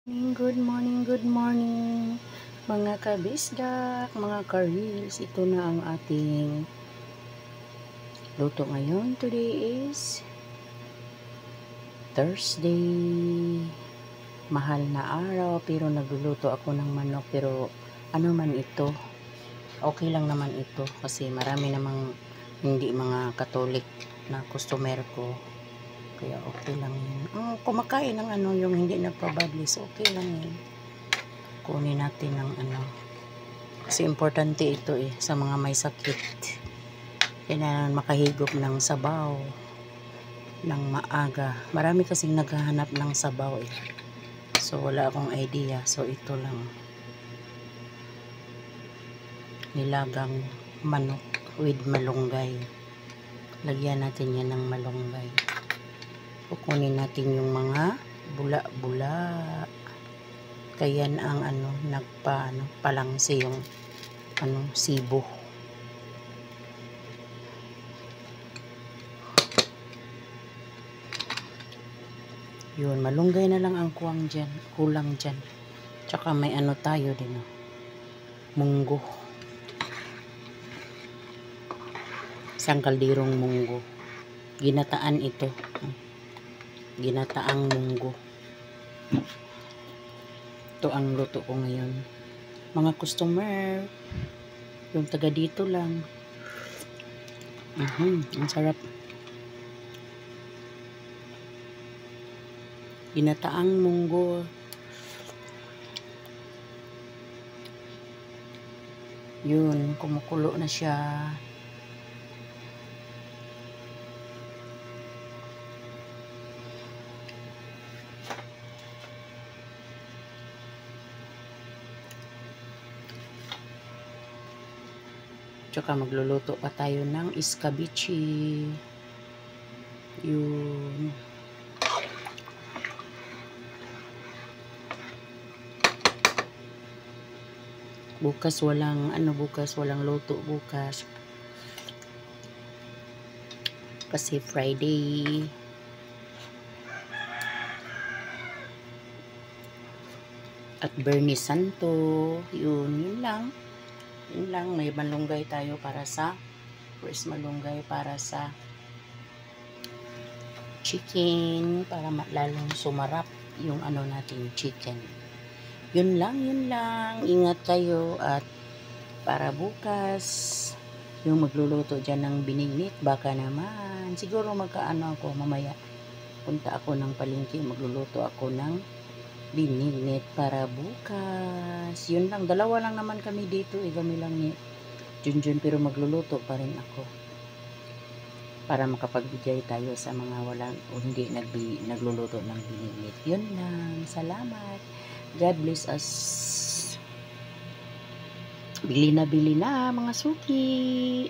Good morning, mga kabisdak, mga ka-reels. Ito na ang ating luto ngayon. Today is Thursday. Mahal na araw, pero nagluluto ako ng manok. Pero ano man ito, okay lang naman ito. Kasi marami namang hindi mga Katolik na customer ko. Kaya okay lang yun. Kumakain ng yung hindi nagpabadlis, okay lang yun. Kunin natin ng kasi importante ito sa mga may sakit. Kailangan makahigop ng sabaw ng maaga. Marami kasing naghahanap ng sabaw So wala akong idea. So ito lang. Nilagang manok with malunggay. Lagyan natin yan ng malunggay. Kukunin natin yung mga bula-bula. Kaya ang palangsi yung sibo. Yun, malunggay na lang ang kulang dyan. Tsaka may tayo din munggo. Isang kaldirong munggo. Ginataan ito. Ginataang munggo. Ito ang luto ko ngayon. Mga customer, yung taga dito lang. Ang sarap. Ginataang munggo. Yun, kumukulo na siya. Tsaka magluluto pa tayo ng iskabichi. Yun. Bukas walang luto bukas. Kasi Friday. At Bernie Santo. Yun lang. Yun lang, may malunggay tayo para sa malunggay para sa chicken, para lalong sumarap yung natin chicken. Yun lang. Ingat kayo at para bukas yung magluluto dyan ng binignit, baka naman siguro ako mamaya. Punta ako ng palengke, magluluto ako ng binignit para bukas. Yun lang, dalawa lang naman kami dito. Kami lang ni Junjun, pero magluluto pa rin ako para makapagbigay tayo sa mga walang o hindi nagluluto ng binignit. Yun lang. Salamat. God bless us. Bili na mga suki.